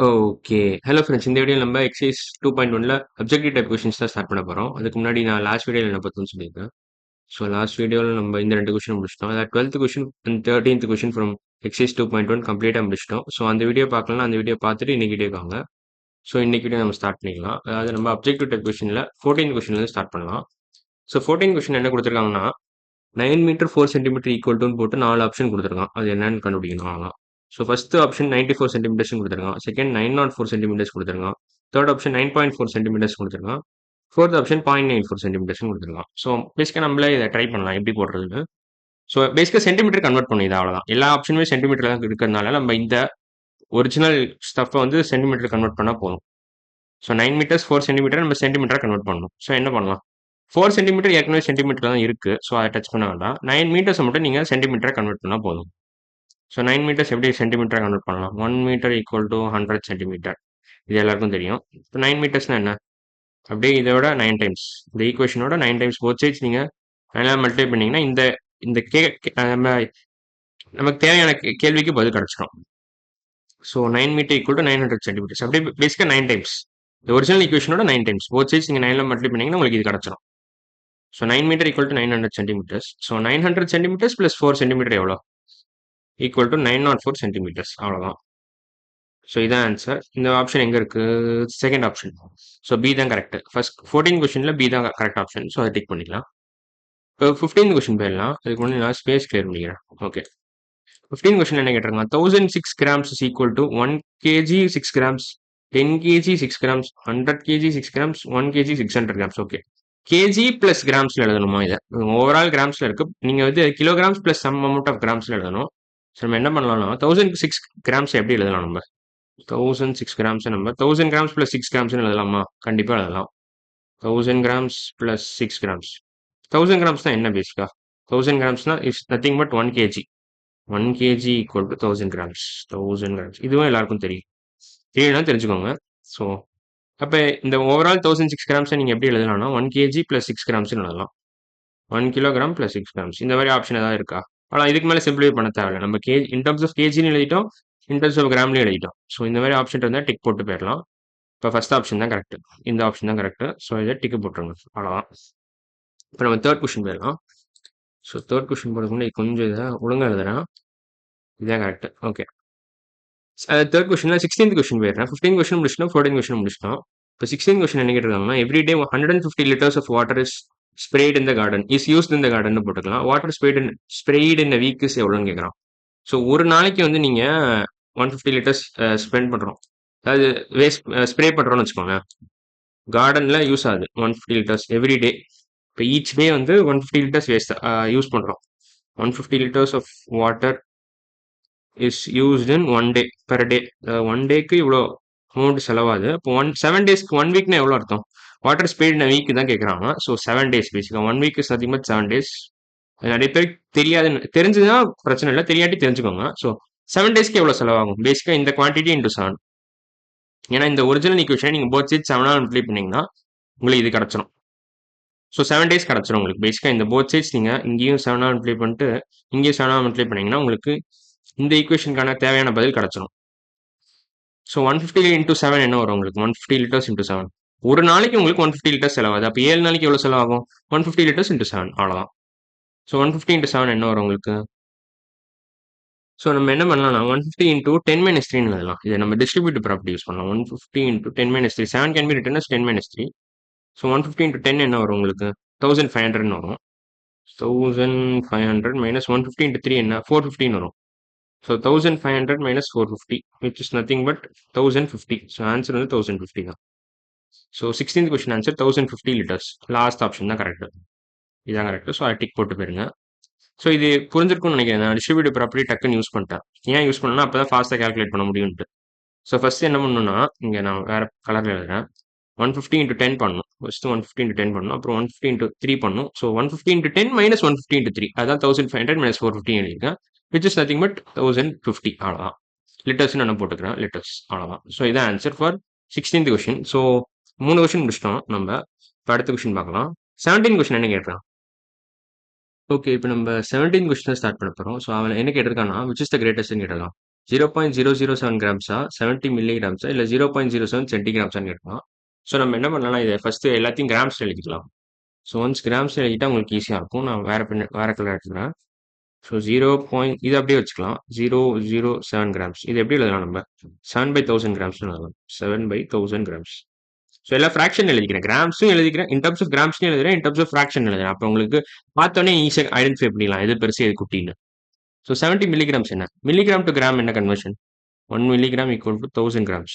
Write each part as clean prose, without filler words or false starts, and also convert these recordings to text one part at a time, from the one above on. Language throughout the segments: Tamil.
ஓகே. Hello friends. இந்த வீடியோல நம்ம எக்சர்சைஸ் 2.1ல அப்ஜெக்டிவ் டைப் கொஸ்டின்ஸ் தான் ஸ்டார்ட் பண்ண போறோம். அதுக்கு முன்னாடி நான் லாஸ்ட் வீடியோல என்ன பார்த்தோம்னு சொல்லியிருக்கேன். ஸோ லாஸ்ட் வீடியோல நம்ம இந்த 2 கொஸ்டின் முடிச்சிட்டோம். அதாவது 12த் கொஸ்டின் அண்ட் 13த் கொஸ்டின் ஃப்ரம் எக்சர்சைஸ் 2.1 கம்ப்ளீட்டா முடிச்சிட்டோம். ஸோ அந்த வீடியோ பார்க்கலன்னா அந்த வீடியோ பார்த்துட்டு இன்னைக்கு வீடியோக்கு வாங்க. ஸோ இன்னைக்கு வீடியோ நம்ம ஸ்டார்ட் பண்ணிக்கலாம். அதாவது நம்ம அப்ஜெக்டிவ் டைப் கொஸ்டின்ல 14th கொஸ்டின்லேருந்து ஸ்டார்ட் பண்ணலாம். ஸோ 14th கொஸ்டின் என்ன கொடுத்துருக்காங்கன்னா 9 மீட்டர் 4 சென்டிமீட்டர் ஈக்குவல் டுன்னு போட்டு 4 ஆப்ஷன் கொடுத்துருக்கான். அது என்னன்னு கண்டுபிடிக்கணும் அவ்வளோதான். ஸோ ஃபர்ஸ்ட் ஆப்ஷன் 94 சென்டிமீட்டர்ஸ் கொடுத்துருக்கான். செகண்ட் 904 சென்டிமீட்டர்ஸ் கொடுத்துருக்கான். தேர்ட் ஆப்ஷன் 9.4 சென்டிமீட்டர்ஸ் கொடுத்துருக்கான். ஃபோர்த் ஆப்ஷன் 0.94 சென்டிமீட்டர்ஸ் கொடுத்துருக்கான். ஸோ பேசிக்காக நம்மளே இதை ட்ரை பண்ணலாம் எப்படி போடுறதுன்னு. ஸோ பேசிக்காக சென்டிமீட்டர் கன்வெர்ட் பண்ணிது அவ்வளோதான். எல்லா ஆப்ஷனுமே சென்டிமீட்டர் தான் இருக்கிறதுனால நம்ம இந்த ஒரிஜினல் ஸ்டஃப்பை வந்து சென்டிமீட்டர் கன்வெர்ட் பண்ணால் போதும். ஸோ 9 மீட்டர்ஸ் 4 சென்டிமீட்டர் நம்ம சென்டிமீட்டராக கன்வெர்ட் பண்ணணும். ஸோ என்ன பண்ணலாம்? 4 சென்டிமீட்டர் ஏற்கனவே சென்டிமீட்டர் தான் இருக்கு. ஸோ அதை டச் பண்ண வேண்டாம். 9 மீட்டர்ஸ் மட்டும் நீங்கள் சென்டிமீட்டராக கன்வெர்ட் பண்ணால் போதும். ஸோ 9 மீட்டர்ஸ் எப்படி சென்டிமீட்டராக கன்வெர்ட் பண்ணலாம்? 1 மீட்டர் ஈக்குவல் டு 100 சென்டிமீட்டர். இது எல்லாருக்கும் தெரியும். இப்போ 9 மீட்டர்ஸ்னா என்ன? அப்படியே இதோட 9 டைம்ஸ். இந்த ஈக்குவேஷனோட 9 டைம்ஸ் போத் சைட்ஸ் நீங்கள் 9 மல்டிப்ளை பண்ணீங்கன்னா இந்த இந்த நம்ம நமக்கு தேவையான கேள்விக்கு பதில் கிடைச்சிடும். So 9 metre equal to 900 centimetres. அப்படியே பேசிக்காக 9 டைம்ஸ். இந்த ஒரிஜினல் ஈக்குவேஷனோட 9 டைம்ஸ். போத் சைட்ஸ் நீங்கள் 9 மல்டிப்ளை பண்ணீங்கன்னா உங்களுக்கு இது கிடைச்சிடும். So 9 metre equal to 900 centimetres. So 900 centimetres plus 4 centimetre எவ்வளோ? Equal to 904 centimetres. அவ்வளோதான். ஸோ இதான் ஆன்சர். இந்த ஆப்ஷன் எங்கே இருக்கு? Second option. ஸோ பி தான் கரெக்ட். ஃபர்ஸ்ட் 14 கொஸ்டினில் பி தான் கரெக்ட் ஆப்ஷன். ஸோ அதை டிக் பண்ணிக்கலாம். இப்போ 15 கொஸ்டின் போயிடலாம். அதுக்கு முன்னாடி நான் ஸ்பேஸ் கிளியர் பண்ணிக்கிறேன். ஓகே. 15 கொஸ்டின் என்ன கேட்டிருக்காங்க? 1006 grams is equal to 1 KG 6 grams, 10 KG 6 grams, 100 KG 6 grams, 1 KG 600 grams. Okay. KG plus கிராம்ஸ்ல எழுதணுமா இதை? ஓவரால் கிராம்ஸ்ல இருக்கு. நீங்க வந்து kilograms plus some amount of கிராம்ஸ்ல எழுதணும். ஸோ நம்ம என்ன பண்ணலாம்னா 1006 கிராம்ஸ் எப்படி எழுதலாம் நம்ம? 1006 கிராம்ஸ் நம்ம 1000 கிராம்ஸ் பிளஸ் 6 கிராம்ஸ் எழுதலாமா? கண்டிப்பா எழுதலாம். 1000 கிராம்ஸ் பிளஸ் 6 கிராம்ஸ். 1000 கிராம்ஸ்னா என்ன பேசிக்கா? 1000 கிராம்ஸ்னா is nothing but 1 KG. 1 KG equal to 1000 grams. 1000 grams இதுவும் எல்லாருக்கும் தெரியும். தெரியலனா தெரிஞ்சுக்கோங்க. ஸோ அப்போ இந்த ஓவரால் 1006 கிராம்ஸை நீங்கள் எப்படி எழுதலாம்னா 1 கேஜி பிளஸ் 6 கிராம்ஸ்னு எழுதலாம். 1 கிலோகிராம் பிளஸ் 6 கிராம்ஸ். இந்த மாதிரி ஆப்ஷன் ஏதாவது இருக்கா? ஆனால் இதுக்கு மேலே சிம்பிளிஃபை பண்ண தேவையில்லை. நம்ம இன் டர்ம்ஸ் ஆஃப் கேஜின்னு எழுதிட்டோம், இன் டர்ம்ஸ் ஆஃப் கிராம்லையும் எழுதிட்டோம். ஸோ இந்த மாதிரி ஆப்ஷன் இருந்தால் டிக் போட்டு போயிடலாம். இப்போ ஃபர்ஸ்ட் ஆப்ஷன் தான் கரெக்ட். இந்த ஆப்ஷன் தான் கரெக்ட். ஸோ இதை டிக்கு போட்டுருங்க. அவ்வளோதான். இப்போ நம்ம தேர்ட் கொஸ்டின் போயிடலாம். ஸோ தேர்ட் கொஸ்டின் போடுறதுக்கு முன்னாடி கொஞ்சம் இதை ஒழுங்காக எழுதுறேன். இதுதான் correct. Okay. Third question 16th question போயிடுறேன். 15 கொஸ்டின் முடிச்சிட்டோம், 14 கொஸ்டின் முடிச்சிட்டோம். இப்போ 16 கொஸ்டின் என்ன கேட்டிருக்காங்கன்னா every day 150 litres of water is sprayed in the garden is used in the garden போட்டுக்கலாம். Water sprayed in week is எவ்வளோன்னு கேட்குறான். ஸோ ஒரு நாளைக்கு வந்து நீங்கள் 150 லிட்டர்ஸ் ஸ்பெண்ட் பண்ணுறோம், அதாவது வேஸ்ட் ஸ்ப்ரே பண்ணுறோம்னு வச்சுக்கோங்க. கார்டனில் யூஸ் ஆகுது 150 லிட்டர்ஸ் எவ்ரி டே. இப்போ ஈச் டே வந்து 150 லிட்டர்ஸ் வேஸ்ட் யூஸ் பண்ணுறோம். 150 litres of water is used in 1 day per day. 1 டேக்கு இவ்வளோ அமௌண்ட் செலவாகுது. இப்போ 7 டேஸ்க்கு 1 வீக்னா எவ்வளோ அர்த்தம்? வாட்டர் ஸ்பீட் வீக் தான் கேட்குறாங்க. ஸோ 7 டேஸ் பேசிக்காக 1 week is nothing but 7 days. நிறைய பேருக்கு தெரியாதுன்னு தெரிஞ்சுதுன்னா பிரச்சனை இல்லை, தெரியாட்டி தெரிஞ்சுக்கோங்க. ஸோ 7 டேஸ்க்கு எவ்வளோ செலவாகும்? பேசிக்காக இந்த குவான்டிட்டி இன்டூ 7. ஏன்னா இந்த ஒரிஜினல் ஈக்குவேஷனை நீங்கள் போத் சைட் 7ஆல் மல்டிப்ளை பண்ணீங்கன்னா உங்களுக்கு இது கிடச்சிரும். ஸோ 7 டேஸ் கிடச்சிரும் உங்களுக்கு. பேசிக்காக இந்த போத் சைட்ஸ் நீங்கள் இங்கேயும் 7ஆல் மல்டிப்ளை பண்ணிட்டு இங்கேயும் 7ஆல் மல்டிப்ளை பண்ணீங்கன்னா உங்களுக்கு இந்த ஈக்குவேஷனுக்கான தேவையான பதில் கிடச்சிரும். ஸோ 150 இன்டூ 7 என்ன வரும் உங்களுக்கு? 150 லிட்டர்ஸ் இன்டூ 7. ஒரு நாளைக்கு உங்களுக்கு 150 லிட்டர்ஸ் செலவாகுது. அப்போ 7 நாளைக்கு எவ்வளோ செலவாகும்? 150 லிட்டர்ஸ் இன்டூ 7. அவ்வளோதான். ஸோ 150 இன்டூ 7 என்ன வரும் உங்களுக்கு? ஸோ நம்ம என்ன பண்ணலாம்னா 150 இன்டூ 10 மைனஸ் 3 எழுதலாம். இதை நம்ம டிஸ்ட்ரிபியூட்டிவ் ப்ராப்பர்ட்டி யூஸ் பண்ணலாம். 150 into 10 minus 3. 7 can be written as 10 minus 3. So 150 into 10 என்ன வரும் உங்களுக்கு? 1500 வரும். 1500 மைனஸ் 150 இன்டூ 3 என்ன? 415 வரும். So 1500 minus 450 which is nothing but 1050. So answer வந்து 1050 தான். So 16th question answer 1050 litres. Last option தான் கரெக்ட். இதான் கரெக்ட். ஸோ அதை டிக் போட்டு போயிருங்க. ஸோ இது புரிஞ்சிருக்கும்னு நினைக்கிறேன். நான் டிஸ்ட்ரிபியூட்டிவ் ப்ராப்பர்ட்டி டக்குன்னு யூஸ் பண்ணிட்டேன். ஏன் யூஸ் பண்ணனா அப்போ தான் ஃபாஸ்ட்டாக கால்குலேட் பண்ண முடியும்ட்டு. ஸோ ஃபர்ஸ்ட் என்ன பண்ணணும்னா இங்கே நான் வேறு கலரில் எழுதுறேன். 150 இன்ட்டு 10 பண்ணணும். ஃபர்ஸ்ட் 150 இன்ட்டு 10 பண்ணணும். அப்புறம் 150 இன்ட்டு 3 பண்ணணும். So 150 into 10 minus 150 into 3. அதான் 1500 மைனஸ் 450 எழுதியிருக்கேன். Which is nothing but 1050. அவ்வளோதான். லிட்டர்ஸ் நான் போட்டுக்கிறேன். லிட்டர்ஸ் அவ்வளோதான். ஸோ இதான் answer for 16th question. So 3 question முடிச்சிட்டோம் நம்ம. இப்போ அடுத்த கொஸ்டின் பார்க்கலாம். 17 கொஸ்டின் என்ன கேட்குறான்? ஓகே, இப்போ நம்ம 17 கொஸ்டின் ஸ்டார்ட் பண்ண போகிறோம். ஸோ அவன் என்ன கேட்டிருக்கான்னா விச் இஸ் த கிரேட்டஸ்ட்னு கேட்டலாம். 0.007 கிராம்ஸா 70 மில்லிகிராம்ஸா இல்லை 0.07 சென்டிகிராம்ஸான்னு கேட்கலாம். ஸோ நம்ம என்ன பண்ணலாம், இதை ஃபர்ஸ்ட் எல்லாத்தையும் கிராம்ஸ் எழுதிக்கலாம். ஸோ ஒன்ஸ் கிராம்ஸ் எழுதிட்டா உங்களுக்கு ஈஸியாக இருக்கும். நான் வேற கலர் எடுத்துக்கிறேன். ஸோ 0. இது அப்படியே வச்சுக்கலாம். 007 கிராம்ஸ். இது எப்படி எழுதலாம் நம்ம? 7/1000 கிராம்ஸ் எழுதலாம். 7/1000 கிராம்ஸ். ஸோ எல்லா ஃப்ராக்ஷன் எழுதிக்கிறேன். கிராம்ஸும் எழுதிக்கிறேன். இன் டர்ம்ஸ் ஆஃப் கிராம்ஸ்னு எழுதுறேன். இன் டர்ம்ஸ் ஆஃப் ஃப்ராக்ஷன் எழுதுறேன். அப்போ உங்களுக்கு பார்த்தோன்னே ஈஸியாக ஐடென்டிஃபை பண்ணிடலாம் எது பெருசு எது குட்டின்னு. ஸோ 70 மில்லிகிராம்ஸ் என்ன? மில்லிகிராம் டு கிராம் என்ன conversion? 1 milligram equal to 1000 grams.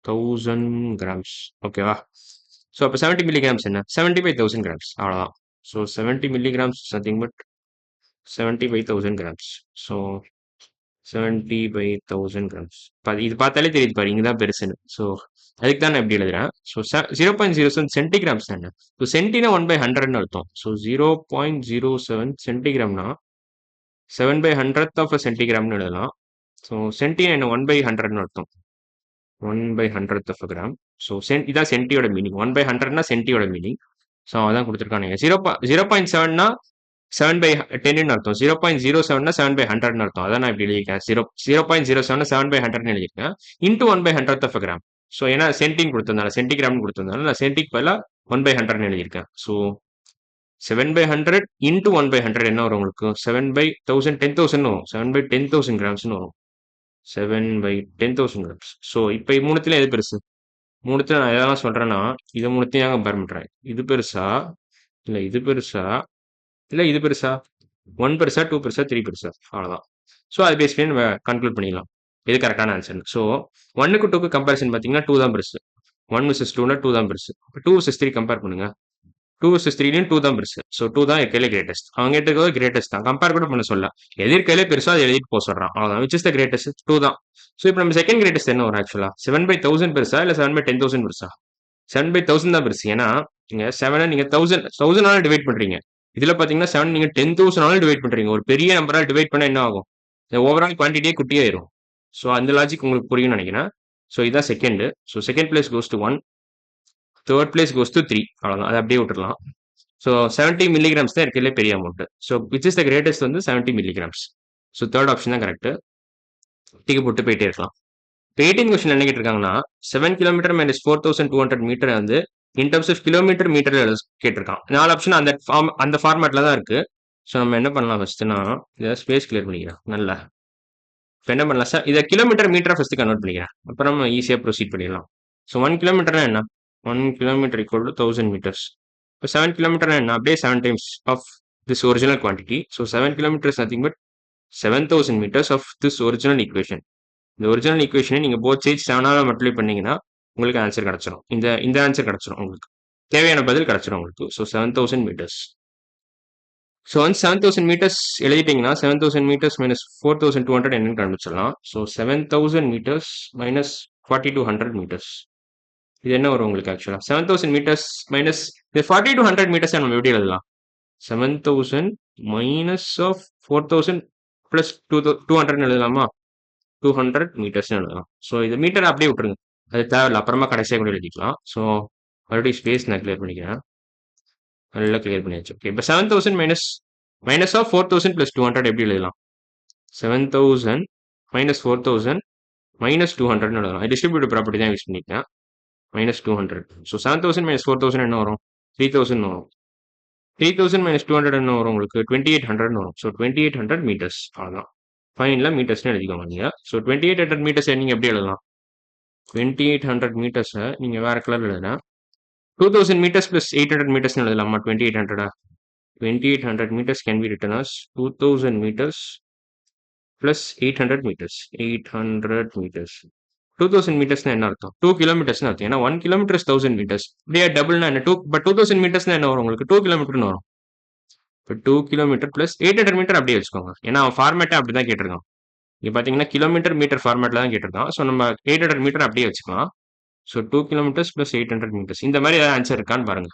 1000 grams. ஓகேவா? ஸோ அப்போ 70 milligrams என்ன? 70/1000 grams. அவ்வளோதான். So 70 milligrams is nothing but 70/1000 grams. So 70/1000 grams. இது பார்த்தாலே தெரியுது பாரு, இங்கே தான் பெருசுன்னு. ஸோ அதுக்கு தான் நான் எப்படி எழுதுறேன். ஸோ 0.07 சென்டிகிராம்ஸ் என்ன? ஸோ சென்டினா 1/100ன்னு அர்த்தம். ஸோ 0.07 சென்டிகிராம்னா 7/100th of a சென்டிகிராம்னு எழுதலாம். ஸோ சென்டினா என்ன? 1/100ன்னு அர்த்தம். 1/100th of a gram. So இதான் சென்டியோட மீனிங். 1/100னா சென்டியோட மீனிங். ஸோ அதான் கொடுத்துருக்கானுங்க. 0.7னா 7/10ன்னு அர்த்தம். 0.07னா 7/100ன்னு அர்த்தம். அதான் நான் இப்படி எழுதியிருக்கேன். 0.07னா 7/100ன்னு எழுதியிருக்கேன். Into 1/100th of a gram. So ஏன்னா சென்டின்னு கொடுத்திருந்தால சென்டிகிராம்னு கொடுத்திருந்தால நான் சென்டிக்கு பதிலாக 1/100ன்னு எழுதியிருக்கேன். ஸோ 7/100 இன்டூ 1/100 என்ன வரும் உங்களுக்கு? 7/1000 10,000 வரும். 7/10,000 கிராம்ஸ்னு வரும். 7/10,000 கிராம்ஸ். ஸோ இப்போ மூணுத்துல எது பெருசு? மூணுத்துல நான் எதெல்லாம் சொல்றேன்னா, இதை மூணுத்தையும் கம்பேர் பண்றேன். இது பெருசா, இல்லை இது பெருசா, இல்லை இது பெருசா, 1 பெருசா, 2 பெருசா, 3 பெருசா, அவ்வளோதான். ஸோ அது பேஸ் பண்ணி நம்ம கன்க்ளூட் பண்ணிடலாம் இது கரெக்டான ஆன்சர். ஸோ 1க்கு 2க்கு கம்பேரிசன் பார்த்தீங்கன்னா 2 தான் பெருசு. 1 vs 2னா 2 தான் பெருசு. 2 vs 3 கம்பேர் பண்ணுங்க. 2 vs 3லையும் 2 தான் பெருசு. ஸோ 2 தான் இருக்கையிலே கிரேட்டஸ்ட். அவங்க எடுத்துக்கிறது கிரேட்டஸ்ட் தான். கம்பேர் கூட பண்ண சொல்ல, எது இருக்கையிலே பெருசா அதை எழுதிட்டு போக சொல்றான். அவ்வளோதான். Which is the greatest? 2 தான். ஸோ இப்போ நம்ம செகண்ட் கிரேட்டஸ்ட் என்ன வரும் ஆக்சுவலா? 7/1000 பெருசா இல்லை 7/10,000 பெருசா? 7/1000 தான் பெருசு. ஏன்னா நீங்க 7 நீங்க 1000 டிவைட் பண்றீங்க. இதுல பாத்தீங்கன்னா 7 நீங்க 10,000 டிவைட் பண்றீங்க. ஒரு பெரிய நம்பரால் டிவைட் பண்ணா என்ன ஆகும்? ஓவரால் குவான்டிட்டியே குட்டியாயிரும். ஸோ அந்த லாஜிக் உங்களுக்கு புரியும்னு நினைக்கிறேன். ஸோ இதான் second. So second place goes to 1, third place goes to 3. அவ்வளோதான். அதை அப்படியே விட்டுறலாம். ஸோ 70 மில்லிகிராம்ஸ் தான் இருக்கிறதுலே பெரிய amount. So which is the greatest வந்து 70 மில்லிகிராம்ஸ். ஸோ தேர்ட் ஆப்ஷன் தான் கரெக்ட். டிக்கு போட்டு போயிட்டே இருக்கலாம். இப்போ 18 கொஸ்டின் என்ன கேட்டிருக்காங்கன்னா 7 கிலோமீட்டர் மைனஸ் 4200 மீட்டர் வந்து in terms of kilometre metre கேட்டிருக்கான். 4 ஆப்ஷன் அந்த ஃபார்மேட்ல தான் இருக்கு. ஸோ நம்ம என்ன பண்ணலாம் ஃபர்ஸ்ட்னா இதை ஸ்பேஸ் கிளியர் பண்ணிக்கிறேன். நல்லா இப்போ என்ன பண்ணலாம் சார், இதை கிலோமீட்டர் மீட்டரை ஃபர்ஸ்ட் கன்வெர்ட் பண்ணிக்கிறேன். அப்புறம் நம்ம ஈஸியாக ப்ரொசீட் பண்ணிடலாம். ஸோ 1 கிலோமீட்டர்னா என்ன? 1 கிலோமீட்டர் ஈக்குவல் டு 1000 மீட்டர்ஸ். இப்போ 7 கிலோமீட்டர்னா என்ன? அப்படியே 7 times of this original quantity. So 7 kilometres nothing but 7000 metres of this original equation. இந்த ஒரிஜினல் ஈக்குவேஷனை நீங்கள் போத் சைட்ஸ் 7ஆல் மல்டிப்ளை பண்ணீங்கன்னா உங்களுக்கு ஆன்சர் கிடச்சிரும். இந்த ஆன்சர் கிடச்சிரும். உங்களுக்கு தேவையான பதில் கிடச்சிரும் உங்களுக்கு. So 7000 metres. ஸோ வந்து 7000 மீட்டர்ஸ் எழுதிட்டீங்கன்னா 7000 மீட்டர்ஸ் மைனஸ் 4200 என்னன்னு கண்டுபிடிச்சிடலாம். So 7000 metres minus 4200 metres. இது என்ன வரும் உங்களுக்கு ஆக்சுவலாக? 7000 மீட்டர்ஸ் மைனஸ் இது 4200 மீட்டர்ஸ் நம்ம எப்படி எழுதலாம்? 7000 மைனஸ் ஆஃப் 4000 பிளஸ் 200 எழுதலாமா? 200 மீட்டர்ஸ் எழுதலாம். ஸோ இது மீட்டர் அப்படியே விட்டுருங்க, அது தேவையில்ல, அப்புறமா கடைசியாக கூட எழுதிக்கலாம். ஸோ மறுபடியும் ஸ்பேஸ் நான் கிளியர் பண்ணிக்கிறேன். நல்லா கிளியர் பண்ணியாச்சு. ஓகே, இப்போ 7000 மைனஸ் ஆஃப் 4000 பிளஸ் 200 எப்படி எழுதலாம்? 7000 மைனஸ் 4000 மைனஸ் 200 எழுதலாம். டிஸ்ட்ரிபியூட்டிவ் ப்ராப்பர்ட்டி தான் யூஸ் பண்ணியிருக்கேன். மைனஸ் 200. ஸோ 7000 மைனஸ் 4000 என்ன வரும்? 3000 வரும். 3000 மைனஸ் 200 என்ன வரும் உங்களுக்கு? 2800 வரும். So 2800 metres. அவ்வளோதான். ஃபைனலாக மீட்டர்ஸ்னு எழுதிக்கோங்க நீங்கள். ஸோ 2800 மீட்டர்ஸ் நீங்கள் எப்படி எழுதலாம்? 2800 மீட்டர்ஸை நீங்கள் வேறு கலர் எழுதுனா 2000 meters plus 800 meters எழுதலாமா? 2800. 2800 meters can be written as 2000 meters plus 800 meters. 800 meters. 2000 meters என்ன அர்த்தம்? 2 kilometers அர்த்தம். ஏன்னா 1 kilometer is 1000 meters. அப்படியே டபுள்னா என்ன? 2 பட் 2000 meters என்ன வரும் உங்களுக்கு? 2 kilometerன்னு வரும். இப்போ 2 kilometer plus 800 meter அப்படியே வச்சுக்கோங்க. ஏன்னா அவன் ஃபார்மேட்டை அப்படி தான் கேட்டிருக்கான். இங்கே பார்த்தீங்கன்னா கிலோமீட்டர் மீட்டர் ஃபார்மேட்டில் தான் கேட்டிருக்கான். ஸோ நம்ம 800 மீட்டர் அப்படியே வச்சுக்கலாம். So 2 kilometers plus 800 meters. இந்த மாதிரி ஏதாவது ஆன்சர் இருக்கான்னு பாருங்க.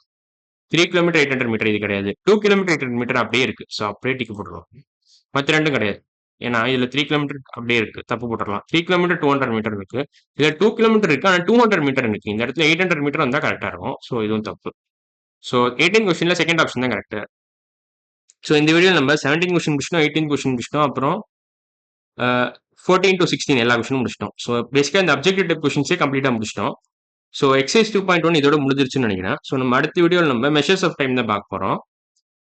3 கிலோமீட்டர் 800 மீட்டர் இது கிடையாது. 2 கிலோமீட்டர் 800 மீட்டர் அப்படியே இருக்கு. ஸோ அப்படியே டிக்கு போட்டுருவோம். மற்ற ரெண்டும் கிடையாது. ஏன்னா இதுல 3 கிலோமீட்டர் அப்படியே இருக்கு, தப்பு போட்டுடலாம். 3 கிலோமீட்டர் 200 மீட்டர் இருக்கு. இதுல 2 கிலோமீட்டர் இருக்கு, ஆனால் 200 மீட்டர் இருக்கு. இந்த இடத்துல 800 மீட்டர் வந்தா கரெக்டா இருக்கும். ஸோ இதுவும் தப்பு. ஸோ 18 கொஸ்டின்ல செகண்ட் ஆப்ஷன் தான் கரெக்ட். ஸோ இந்த வீடியோ நம்ம 17 கொஸ்டின் முடிச்சிட்டோம், 18 கொஸ்டின் முடிச்சிட்டோம். அப்புறம் 14 to 16 எல்லா கொஸ்டினும் முடிச்சிட்டோம். ஸோ பேசிக்காக இந்த அப்ஜெக்டிவ் டைப் கொஸ்டின்ஸே கம்ப்ளீட்டாக முடிச்சிட்டோம். ஸோ எக்ஸைஸ் 2.1 இதோட முடிஞ்சிருச்சுன்னு நினைக்கிறேன். ஸோ நம்ம அடுத்த வீடியோவில் நம்ம மெஷர்ஸ் ஆஃப் டைம் தான் பார்க்க போகிறோம்.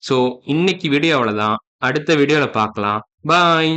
ஸோ இன்னைக்கு வீடியோ அவ்வளோதான். அடுத்த வீடியோவில் பார்க்கலாம். பாய்.